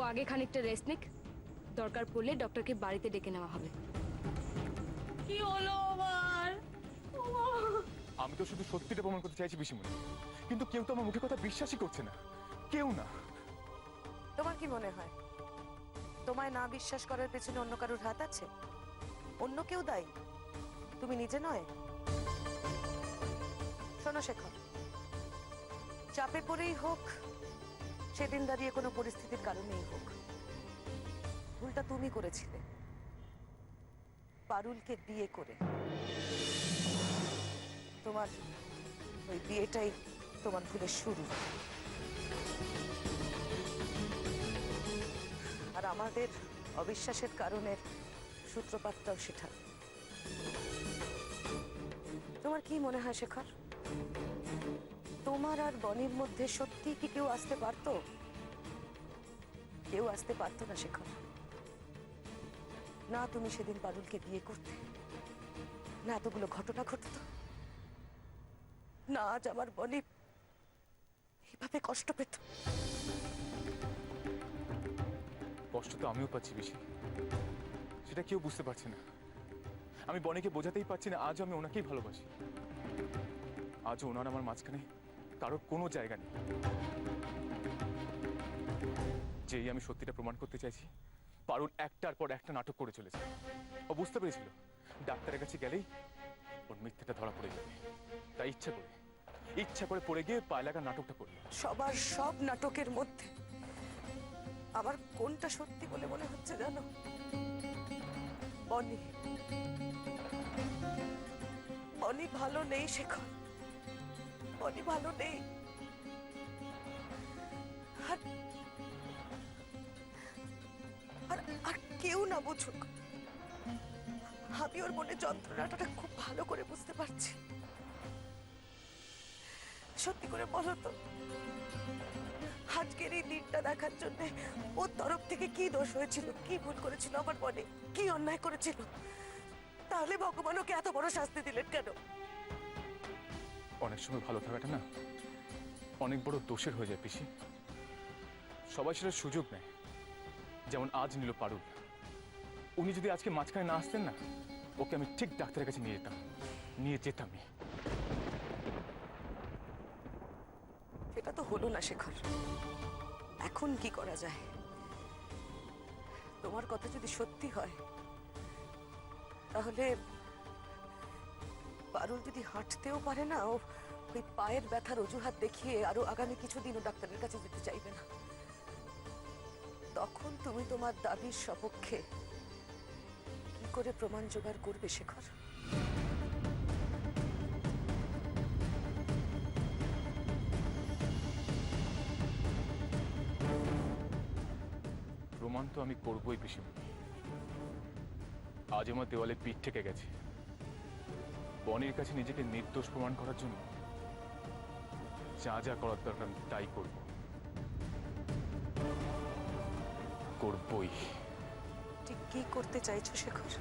আগে খানিকটা রেস্ট নিক, দরকার পড়লে ডক্টরকে বাড়িতে ডেকে নেওয়া হবে। কি হলো আমার? আমি তো শুধু সত্যিটা প্রমাণ করতে চাইছি পিসিমণি, কিন্তু কেউ তো আমার মুখে কথা বিশ্বাসই করছে না, কেউ না। তোমার কি মনে হয় তোমায় না বিশ্বাস করার পেছনে অন্য কারোর হাত আছে? অন্য কেউ দায়ী, তুমি নিজে নয়? শোনো শেখর, চাপে পড়েই হোক, সেদিন দাঁড়িয়ে কোনো পরিস্থিতির কারণেই হোক, ভুলটা তুমি করেছিলে পারুলকে বিয়ে করে। তোমার ওই বিয়েটাই তোমার ভুলের শুরু, আর আমাদের অবিশ্বাসের কারণের সূত্রপাতটাও সেটা। তোমার কি মনে হয় শেখর, তোমার আর বনির মধ্যে সত্যি কি কেউ আসতে পারতো? কেউ আসতে পারতো না শেখর। না তুমি সেদিন পারুলকে বিয়ে করতে, না এতগুলো ঘটনা ঘটত, না আজ আমার বনি এইভাবে কষ্ট পেত। কষ্ট তো আমিও পাচ্ছি বেশি, সেটা কেউ বুঝতে পারছে না। আমি বনিকে বোঝাতেই পারছি না আজও আমি ওনাকেই ভালোবাসি। আজও ওনার আমার মাঝখানে কারোর কোনো জায়গা নেই। যেই আমি সত্যিটা প্রমাণ করতে চাইছি, পারুল একটার পর একটা নাটক করে চলেছে। ও বুঝতে পেরেছিল ডাক্তারের কাছে গেলেই ওর মিথ্যাটা ধরা পড়ে যাবে, তাই ইচ্ছা করে পড়ে গিয়ে পায়ে লাগা নাটকটা করলো। সবার সব নাটকের মধ্যে আমার কোনটা সত্যি বলে মনে হচ্ছে জানো? বনি, বনি ভালো নেই শেখর, বনি ভালো নেই। আর আর আর কেউ না বুঝুক, আমি ওর মনে যন্ত্রণাটা খুব ভালো করে বুঝতে পারছি। সত্যি করে বলো তো, আজকের এই দিনটা দেখার জন্য ওর তরফ থেকে কি দোষ হয়েছিল, কি ভুল করেছিল আমার মনে, কি অন্যায় করেছিল? তাহলে ভগবান ওকে এত বড় শাস্তি দিলেন কেন? অনেক সময় ভালো থাকাটা না অনেক বড় দোষের হয়ে যায় পিসি। সবাই সেটা সুযোগ নেয়, যেমন আজ নিল পারুল। উনি যদি আজকে মাঝখানে না আসতেন না, ওকে আমি ঠিক ডাক্তারের কাছে নিয়ে যেতামই। সেটা তো হলো না শেখর, এখন কি করা যায়? তোমার কথা যদি সত্যি হয়, তাহলে পারুল যদি হাঁটতেও পারে না, ও ওই পায়ের ব্যথার অজুহাত দেখিয়ে আরো আগামী কিছুদিনও ডাক্তারের কাছে যেতে চাইবে না। তখন তুমি তোমার দাবির সপক্ষে কি করে প্রমাণ জোগাড় করবে শেখর? প্রমাণ তো আমি করবোই পিসিমণি। আজ আমার দেওয়ালে পিঠ ঠেকে গেছে। বনির কাছে নিজেকে নির্দোষ প্রমাণ করার জন্য যা যা করার দরকার আমি তাই করবই। ঠিক কি করতে চাইছো শেখর?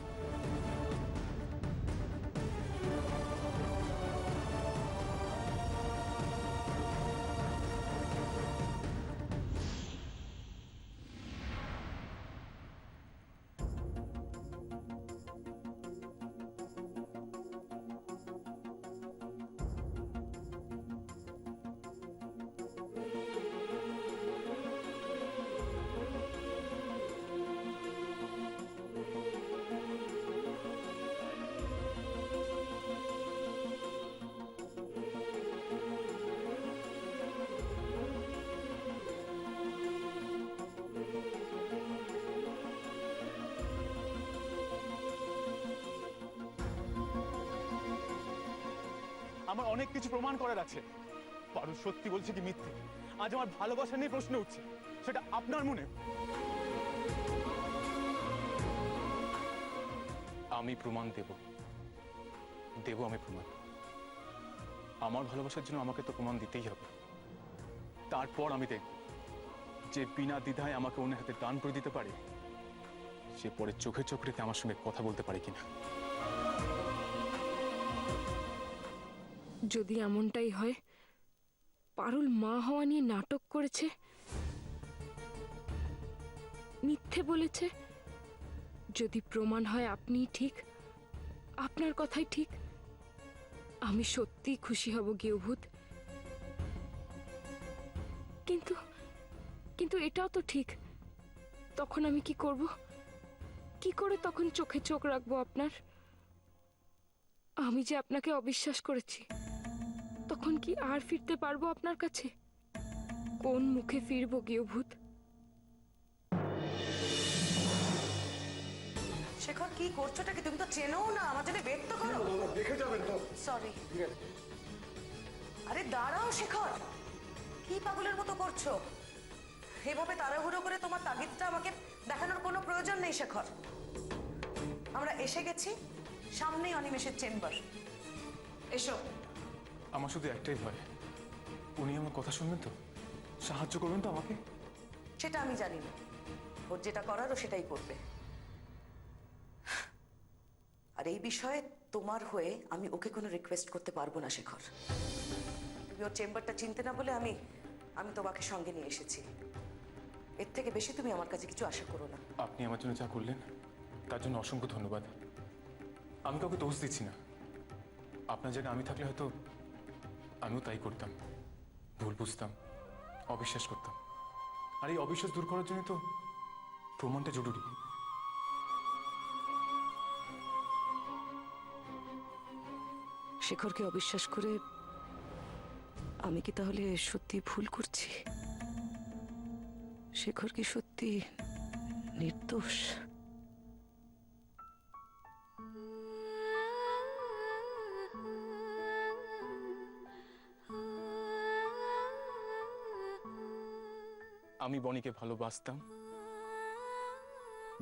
আমার অনেক কিছু প্রমাণ করার আছে। পারুল সত্যি বলছে কি মিথ্যে, আজ আমার ভালোবাসা নিয়ে প্রশ্ন উঠছে, সেটা আপনার মনে। আমি প্রমাণ দেব, আমি প্রমাণ। আমার ভালোবাসার জন্য আমাকে তো প্রমাণ দিতেই হবে। তারপর আমি দেখব যে বিনা দ্বিধায় আমাকে অন্যের হাতে দান করে দিতে পারে, সে পরে চোখে চোখ রেখে আমার সঙ্গে কথা বলতে পারে কিনা। যদি এমনটাই হয়, পারুল মা হওয়া নিয়ে নাটক করেছে, মিথ্যে বলেছে? যদি প্রমাণ হয় আপনিই ঠিক, আপনার কথাই ঠিক, আমি সত্যিই খুশি হব গৃহভূত। কিন্তু কিন্তু এটাও তো ঠিক, তখন আমি কি করব? কি করে তখন চোখে চোখ রাখবো আপনার? আমি যে আপনাকে অবিশ্বাস করেছি, তখন কি আর ফিরতে পারবো আপনার কাছে? কোন মুখে ফিরবো গৃহভূত? শেখর, কি করছোটা কি? তুমি তো চেনো না, আমার জন্য ওয়েট তো করো। দেখে যাবেন তো। সরি। আরে দাঁড়াও শেখর, কি পাগলের মতো করছো? এভাবে তাড়াহুড়ো করে তোমার তাগিদটা আমাকে দেখানোর কোনো প্রয়োজন নেই শেখর। আমরা এসে গেছি, সামনেই অনিমেষের চেম্বার। এসো। আমার শুধু একটাই ভয়, উনি আমার কথা শুনবেন তো? সাহায্য করবেন তো আমাকে? সেটা আমি জানি না, ওর যেটা করার ও সেটাই করবে। আর এই বিষয়ে তোমার হয়ে আমি ওকে কোনো রিকোয়েস্ট করতে পারবো না শেখর। তুমি ওর চেম্বারটা চিনতে না বলে আমি তোমাকে সঙ্গে নিয়ে এসেছি। এর থেকে বেশি তুমি আমার কাছে কিছু আশা করো না। আপনি আমার জন্য যা করলেন তার জন্য অসংখ্য ধন্যবাদ। আমি কাউকে দোষ দিচ্ছি না, আপনার জায়গায় আমি থাকলে হয়তো আমিও তাই করতাম, ভুল বুঝতাম, অবিশ্বাস করতাম। আর এই অবিশ্বাস দূর করার জন্য তো প্রমাণটা জরুরি। শেখরকে অবিশ্বাস করে আমি কি তাহলে সত্যি ভুল করছি? শেখর কি সত্যি নির্দোষ? আমি বনিকে ভালোবাসতাম,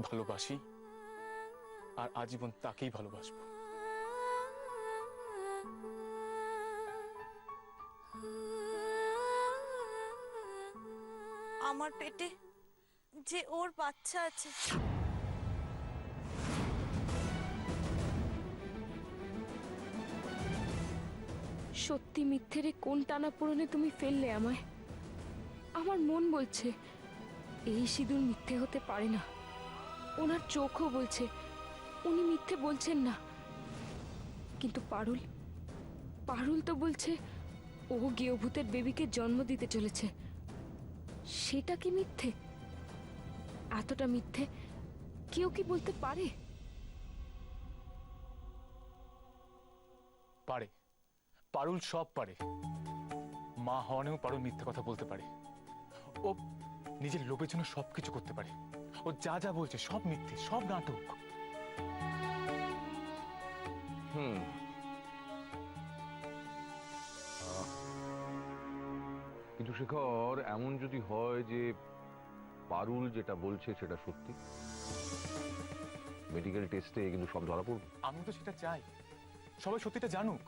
ভালোবাসি, আর আজীবন তাকেই ভালোবাসবো। আমার পেটে যে ওর বাচ্চা আছে, সত্যি মিথ্যেরে কোন টানাপোড়েনে তুমি ফেললে আমায়? আমার মন বলছে এই সিঁদুর মিথ্যে হতে পারে না, ওনার চোখও বলছে উনি মিথ্যে বলছেন না। কিন্তু পারুল পারুল তো বলছে ও গৃহভূতের বেবিকে জন্ম দিতে চলেছে। সেটা কি মিথ্যে? এতটা মিথ্যে কেউ কি বলতে পারে? পারে, পারুল সব পারে। মা হওয়ানেও পারুল মিথ্যে কথা বলতে পারে। ও নিজের লোভের জন্য সবকিছু করতে পারে। ও যা যা বলছে সব মিথ্যে, সব নাটক। কিন্তু শেখর, এমন যদি হয় যে পারুল যেটা বলছে সেটা সত্যি, মেডিকেল টেস্টে কিন্তু সব ধরা পড়বে। আমি তো সেটা চাই, সবাই সত্যিটা জানুক।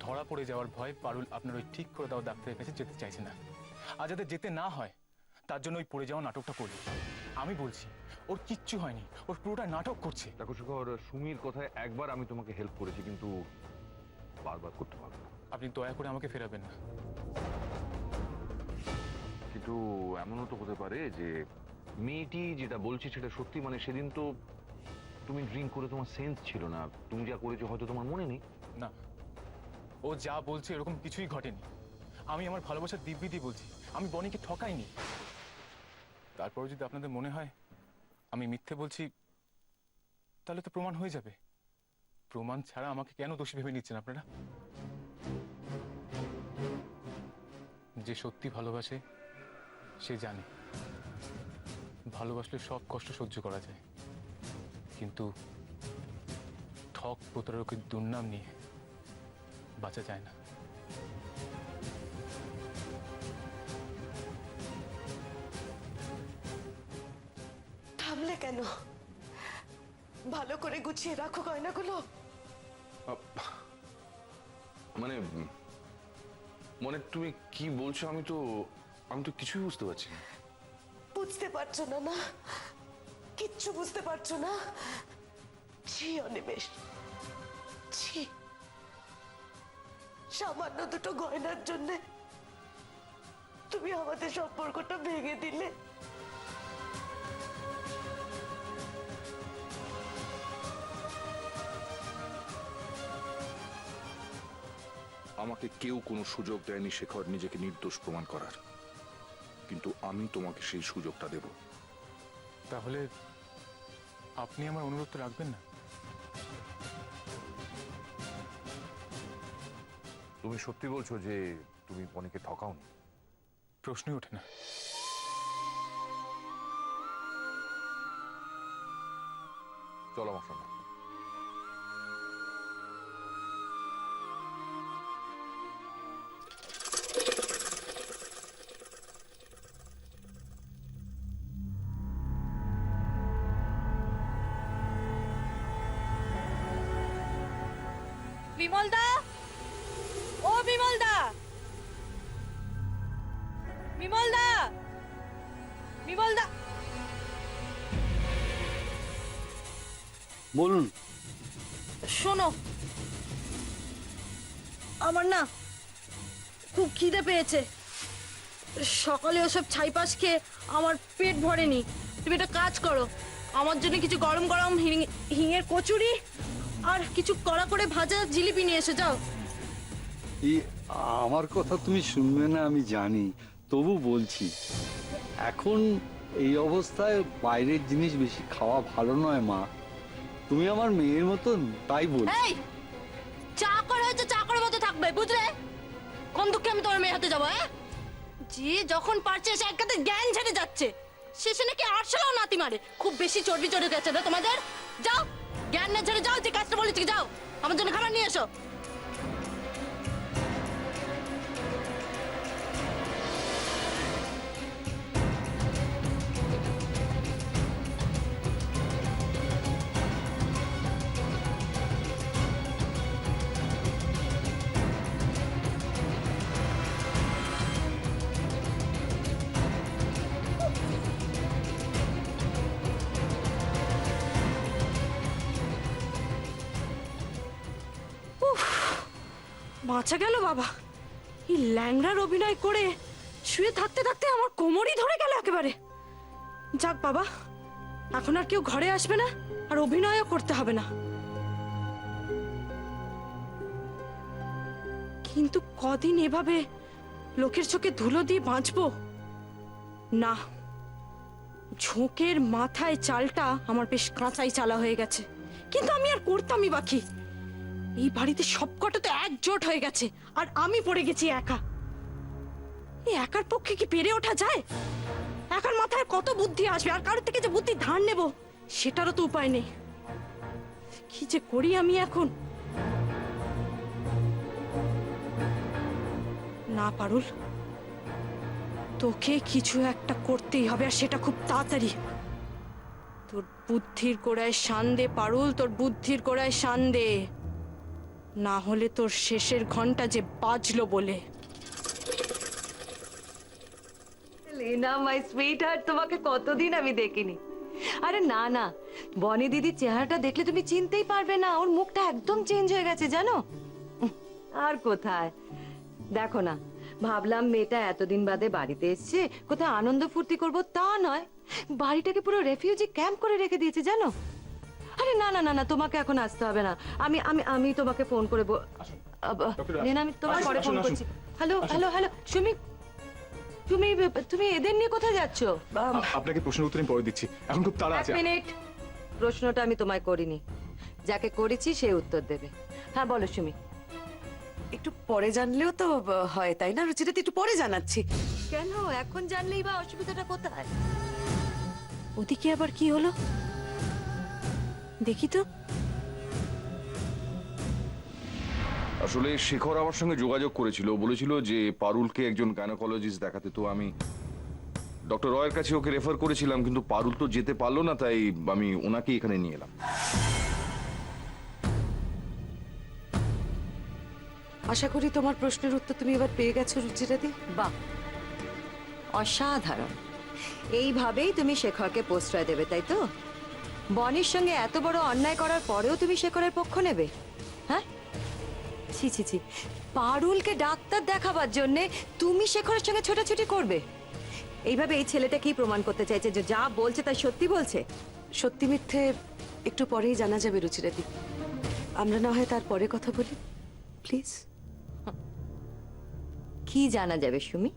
ধরা পড়ে যাওয়ার ভয় পারুল আপনার ওই ঠিক করে দেওয়া ডাক্তারের কাছে যেতে চাইছে না। আর যাতে যেতে না হয় তার জন্য ওই পড়ে যাওয়া নাটকটা করবে। আমি বলছি ওর কিচ্ছু হয়নি, ওর পুরোটা নাটক করছে। দেখো শেখর, সুমির কথায় একবার আমি তোমাকে হেল্প করেছি, কিন্তু বারবার করতে পারবো না। আপনি দয়া করে আমাকে ফেরাবেন না। কিন্তু এমনও তো হতে পারে যে মেয়েটি যেটা বলছে সেটা সত্যি। মানে সেদিন তো তুমি ড্রিঙ্ক করে তোমার সেন্স ছিল না, তুমি যা করেছো হয়তো তোমার মনে নেই। না, ও যা বলছে এরকম কিছুই ঘটেনি। আমি আমার ভালোবাসার দিব্যি দিয়ে বলছি, আমি বনিকে ঠকাইনি। তারপরে যদি আপনাদের মনে হয় আমি মিথ্যে বলছি, তাহলে তো প্রমাণ হয়ে যাবে। প্রমাণ ছাড়া আমাকে কেন দোষী ভেবে নিচ্ছেন আপনারা? যে সত্যি ভালোবাসে সে জানে ভালোবাসলে সব কষ্ট সহ্য করা যায়, কিন্তু ঠক প্রতারকের দুর্নাম নিয়ে বাঁচা যায় না। থামলে কেন? ভালো করে গুছিয়ে রাখো গয়নাগুলো। মানে মানে তুমি কি বলছো? আমি তো কিছুই বুঝতে পারছি না। বুঝতে পারছো না? না, কিচ্ছু বুঝতে পারছো না? ছি অনিমেষ, ছি। সামান্য দুটো গয়নার জন্যে তুমি আমাদের সম্পর্কটা ভেঙে দিলে। আমাকে কেউ কোনো সুযোগ দেয়নি শেখর নিজেকে নির্দোষ প্রমাণ করার, কিন্তু আমি তোমাকে সেই সুযোগটা দেব। তাহলে আপনি আমার অনুরোধটা রাখবেন না? তুমি সত্যি বলছো যে তুমি বনিকে ঠকাওনি? প্রশ্নই ওঠে না। চলো আমার সঙ্গে। বিমল দা, ও বিমল দা, বিমল দা, বিমল দা। বলুন। শোনো, আমার না খুব খিদে পেয়েছে। সকালে ওসব ছাইপাশ খেয়ে আমার পেট ভরেনি। তুমি একটা কাজ করো, আমার জন্য কিছু গরম গরম হিঙের কচুরি আর কিছু কড়া করে ভাজা জিলিপি নিয়ে এসে যাও। আমার কথা তুমি শুনবে না আমি জানি, তবু বলছি, এখন এই অবস্থায় বাইরের জিনিস বেশি খাওয়া ভালো নয় মা। তুমি আমার মেয়ের মতন, তাই বল। এই চা করে হচ্ছে চা করে মতো থাকবে, বুঝলে? কোন দুঃখে আমি তোমার মেয়ে হাতে যাবো? যে যখন পারছে সে একসাথে জ্ঞান ছেড়ে যাচ্ছে, শেষে নাকি আটশালাও নাতি মারে। খুব বেশি চর্বি চড়ে গেছে না তোমাদের? যাও জ্ঞান না ছেড়ে যাও, যে কাজটা বলেছি যাও, আমার জন্য খাবার নিয়ে এসো। বাঁচা গেল বাবা। এই ল্যাংড়ার অভিনয় করে শুয়ে থাকতে থাকতে আমার কোমরই ধরে গেল একেবারে। যাক বাবা, এখন আর কেউ ঘরে আসবে না, আর অভিনয়ও করতে হবে না। কিন্তু কদিন এভাবে লোকের চোখে ধুলো দিয়ে বাঁচবো না। ঝোঁকের মাথায় চালটা আমার বেশ কাঁচাই চালা হয়ে গেছে, কিন্তু আমি আর করতামই বাকি। এই বাড়িতে সবকটা তো একজোট হয়ে গেছে, আর আমি পড়ে গেছি একা। এই একার পক্ষে কি পেরে ওঠা যায়? একার মাথায় কত বুদ্ধি আসবে, আর কারোর থেকে যে বুদ্ধি ধার নেব সেটারও তো উপায় নেই। কি যে করি আমি এখন? না পারুল, তোকে কিছু একটা করতেই হবে, আর সেটা খুব তাড়াতাড়ি। তোর বুদ্ধির গোড়ায় শান দে পারুল, তোর বুদ্ধির গোড়ায় শান দে, না হলে তোর শেষের ঘন্টা যে বাজলো বলে। লেনা মাই সুইট হার্ট, তোমাকে কতদিন আমি দেখিনি। আরে না না, বনি দিদির চেহারাটা দেখলে তুমি চিনতেই পারবে না, ওর মুখটা একদম চেঞ্জ হয়ে গেছে জানো। আর কোথায়, দেখো না, ভাবলাম মেয়েটা এতদিন বাদে বাড়িতে এসছে, কোথায় আনন্দ ফুর্তি করবো তা নয়, বাড়িটাকে পুরো রেফিউজি ক্যাম্প করে রেখে দিয়েছে জানো। আরে না না না না, তোমাকে এখন আসতে হবে না, আমি আমি আমি তোমাকে ফোন করে লেনা, আমি তোমাকে পরে ফোন করছি। হ্যালো হ্যালো হ্যালো সুমি, তুমি তুমি এদের নিয়ে কোথায় যাচ্ছ? আপনাকে প্রশ্নের উত্তর আমি পরে দিচ্ছি, এখন খুব তাড়া এক আছে। মিনিট, প্রশ্নটা আমি তোমায় করিনি, যাকে করেছি সে উত্তর দেবে। হ্যাঁ বলো সুমি। একটু পরে জানলেও তো হয়, তাই না রুচিটা? একটু পরে জানাচ্ছি। কেন এখন জানলেই বা অসুবিধাটা কোথায়? ওদিকে আবার কি হলো দেখি তো। আসলে শেখর আমার সঙ্গে যোগাযোগ করেছিল, বলেছিল যে পারুলকে একজন গাইনোকোলজিস্ট দেখাতে। তো আমি ডক্টর রয়ের কাছে ওকে রেফার করেছিলাম, কিন্তু পারুল তো যেতে পারলো না, তাই আমি ওনাকে এখানে নিয়ে এলাম। আশা করি তোমার প্রশ্নের উত্তর তুমি এবার পেয়ে গেছো রুচিরা দি। বাহ, অসাধারণ। এইভাবেই তুমি শেখরকে প্রশ্রয় দেবে, তাই তো? বনির সঙ্গে এত বড় অন্যায় করার পরেও তুমি শেখরের পক্ষ নেবে? হ্যাঁ, ছি ছি ছি, পারুলকে ডাক্তার দেখাবার জন্যে তুমি শেখরের সঙ্গে ছোটাছুটি করবে? এইভাবে এই ছেলেটা কি প্রমাণ করতে চাইছে যে যা বলছে তাই সত্যি বলছে? সত্যি মিথ্যে একটু পরেই জানা যাবে রুচিরাদি। আমরা না হয় তারপরে কথা বলি প্লিজ। কি জানা যাবে সুমি?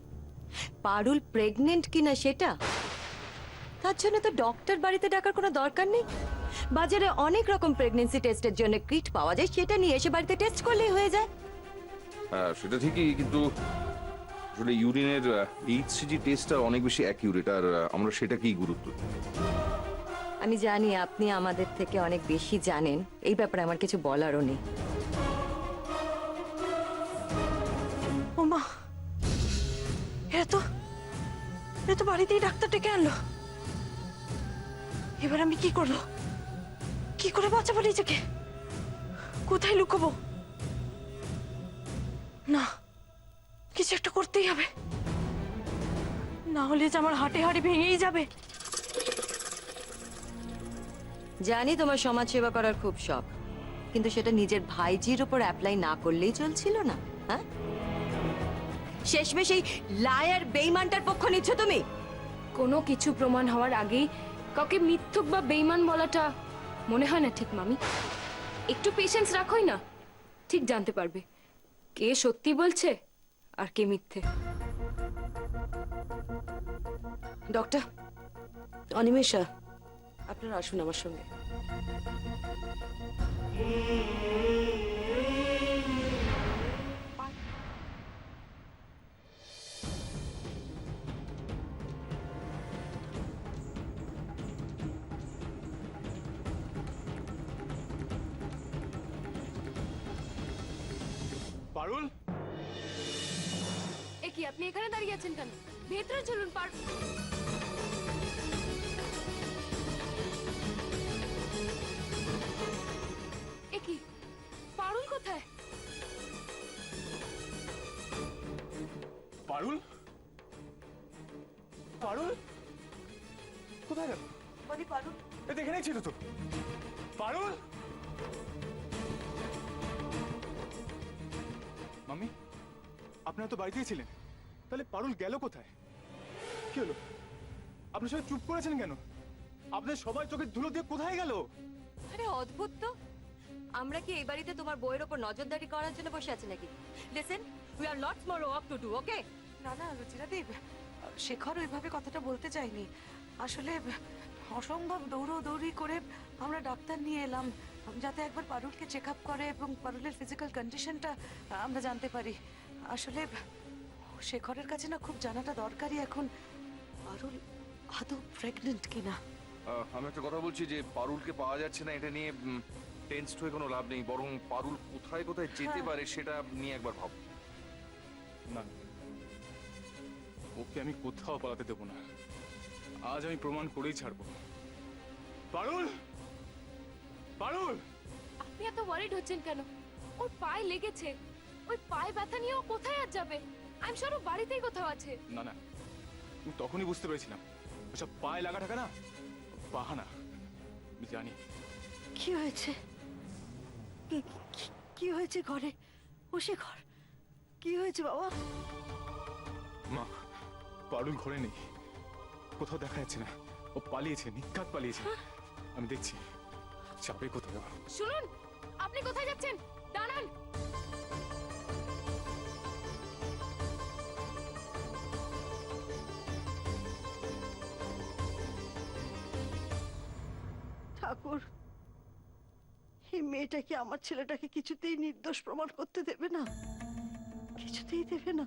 পারুল প্রেগনেন্ট কিনা সেটা? তার জন্য তো ডক্টর বাড়িতে ডাকার কোনো দরকার নেই। বাজারে অনেক রকম প্রেগন্যান্সি টেস্টের জন্য কিট পাওয়া যায়, সেটা নিয়ে এসে বাড়িতে টেস্ট করলেই হয়ে যায়। হ্যাঁ সেটা ঠিকই, কিন্তু আসলে ইউরিনের এইচসিজি টেস্টটা অনেক বেশি অ্যাকিউরেট, আর আমরা সেটাকেই গুরুত্ব দিই। আমি জানি আপনি আমাদের থেকে অনেক বেশি জানেন, এই ব্যাপারে আমার কিছু বলারও নেই। ও মা, এরা তো বাড়িতেই ডাক্তার ডেকে আনলো। এবার আমি কি করবো? কি করে বাঁচাবো নিজেকে? কোথায় লুকোবো? না, কিছু একটা করতেই হবে, না হলে যে আমার হাটে হাড়ি ভেঙেই যাবে। জানি তোমার সমাজ সেবা করার খুব শখ, কিন্তু সেটা নিজের ভাইজির উপর অ্যাপ্লাই না করলেই চলছিল না? হ্যাঁ, শেষমেশ এই লায়ার বেইমানটার পক্ষ নিচ্ছ তুমি। কোনো কিছু প্রমাণ হওয়ার আগেই কাউকে মিথ্যুক বা বেইমান বলাটা মনে হয় না ঠিক মামি। একটু পেশেন্স রাখোই না, ঠিক জানতে পারবে কে সত্যি বলছে আর কে মিথ্যে। ডক্টর, অনিমেষা, আপনারা আসুন আমার সঙ্গে। পারুল, এ কি আপনি এখানে দাঁড়িয়ে আছেন কেন? ভেতরে চলুন। এ কি, পারুল কোথায়? পারুল, পারুল কোথায় গেল? বলি পারুল, এ দেখে নাই ছিল তো। পারুল, মাম্মি আপনারা তো বাড়িতেই ছিলেন, তাহলে পারুল গেল কোথায়? কি হলো? আপনি সবাই চুপ করেছেন কেন? আপনার সবাই চোখের ধুলো দিয়ে কোথায় গেল? আরে অদ্ভুত তো, আমরা কি এই বাড়িতে তোমার বইয়ের ওপর নজরদারি করার জন্য বসে আছি নাকি? Listen, we are lots more work to do, okay? না না রুচিরাদি, শেখর ওইভাবে কথাটা বলতে চাইনি। আসলে অসম্ভব দৌড়ি করে আমরা ডাক্তার নিয়ে এলাম, যাতে একবার পারুলকে চেক আপ করে এবং পারুলের ফিজিক্যাল কন্ডিশনটা আমরা জানতে পারি। আসলে শেখরের কাছে না খুব জানাটা দরকারি এখন, পারুল আদৌ প্রেগনেন্ট কিনা। আমি একটা কথা বলছি যে পারুলকে পাওয়া যাচ্ছে না, এটা নিয়ে টেনসড হয়ে কোনো লাভ নেই, বরং পারুল কোথায় কোথায় যেতে পারে সেটা নিয়ে একবার ভাব। না, ওকে আমি কোথাও পালাতে দেবো না। আজ আমি প্রমাণ করেই ছাড়বো। পারুল, পারুল, আপনি এত ওয়ারিড হচ্ছেন কেন? ওর পায়ে লেগেছে, ওই পায়ে ব্যথা নিয়ে ও কোথায় আর যাবে? আমি সব বাড়িতেই কোথাও আছে। না না, আমি তখনই বুঝতে পেরেছিলাম ওসব পায়ে লাগা টাকা না, বাহানা। আমি জানি। কি হয়েছে? কি হয়েছে ঘরে? ও শেখর, কি হয়েছে বাবা? মা, পারুল ঘরে নেই, কোথাও দেখা যাচ্ছে না। ও পালিয়েছে, নিঘাত পালিয়েছে। আমি দেখছি চাপে কোথাও। শুনুন, আপনি কোথায় যাচ্ছেন? দাঁড়ান। ঠাকুর, এই মেয়েটা কি আমার ছেলেটাকে কিছুতেই নির্দোষ প্রমাণ করতে দেবে না? কিছুতেই দেবে না।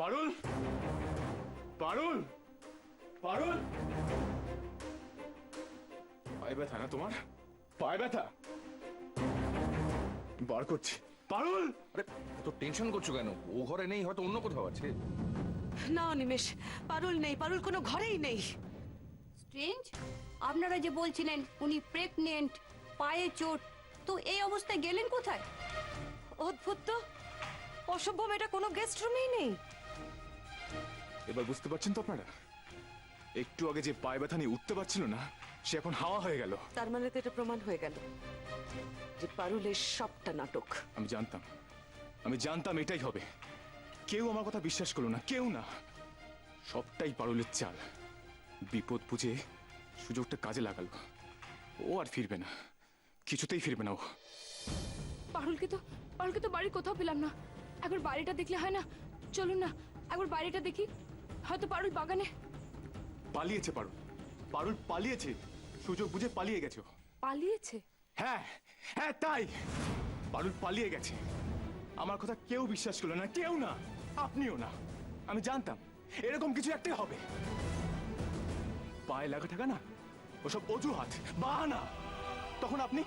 পারুল, পারুল, পারুল, পায়ে ব্যথা না তোমার? পায়ে ব্যথা? বার করছি। পারুল, আরে তো টেনশন করছো কেন? ও ঘরে নেই, হয়তো অন্য কোথাও আছে। না অনিমেষ, পারুল নেই, পারুল কোনো ঘরেই নেই। স্ট্রেঞ্জ, আপনারা যে বলছিলেন উনি প্রেগনেন্ট, পায়ে চোট, তো এই অবস্থায় গেলেন কোথায়? অদ্ভুত তো, অসভ্য মেয়েটা কোনো গেস্ট রুমেই নেই। এবার বুঝতে পারছেন তো আপনারা? একটু আগে যে পায়ে ব্যথা নিয়ে উঠতে পারছিল না, সে এখন হাওয়া হয়ে গেল। তার মানে তো এটা প্রমাণ হয়ে গেল যে পারুলের সবটা নাটক। আমি জানতাম এটাই হবে। কেউ আমার কথা বিশ্বাস করলো না, কেউ না। সবটাই পারুলের চাল। বিপদ বুঝে সুযোগটা কাজে লাগালো। ও আর ফিরবে না, কিছুতেই ফিরবে না ও। পারুলকে তো বাড়ির কোথাও পেলাম না। একবার বাড়িটা দেখলে হয় না? চলুন না একবার বাড়িটা দেখি, হয়তো পারুল বাগানে। পালিয়েছে পারুল পালিয়েছে, সুযোগ বুঝে পালিয়ে গেছে ও। পালিয়েছে? হ্যাঁ হ্যাঁ, তাই পারুল পালিয়ে গেছে। আমার কথা কেউ বিশ্বাস করলো না, কেউ না, আপনিও না। আমি জানতাম এরকম কিছু একটাই হবে। পায়ে লাগা থাকা না, ওসব অজুহাত, বাহানা। তখন আপনি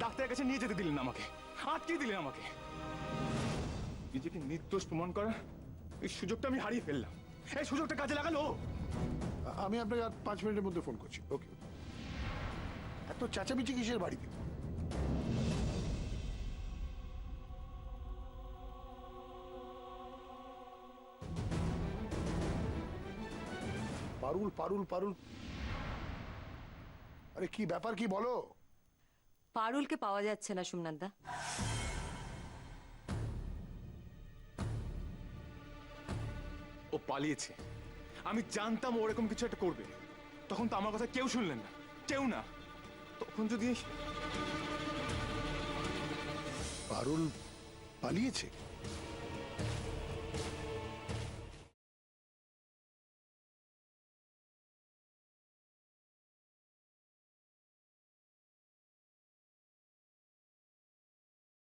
ডাক্তারের কাছে নিয়ে যেতে দিলেন না আমাকে, আটকে দিলেন আমাকে। নিজেকে নির্দোষ প্রমাণ করা এই সুযোগটা আমি হারিয়ে ফেললাম। এই সুযোগটা কাজে লাগালো ও। আমি আপনাকে আর 5 মিনিটের মধ্যে ফোন করছি। ওকে। এত চেঁচামেচি কিসের বাড়িতে? পারুল পারুল পারুল, আরে কি ব্যাপার, কি বলো? পারুলকে পাওয়া যাচ্ছে না সোমনাথদা। ও পালিয়েছে। আমি জানতাম ও এরকম কিছু একটা করবে। তখন তো আমার কথা কেউ শুনলেন না, কেউ না। তখন যদি পারুল পালিয়েছে?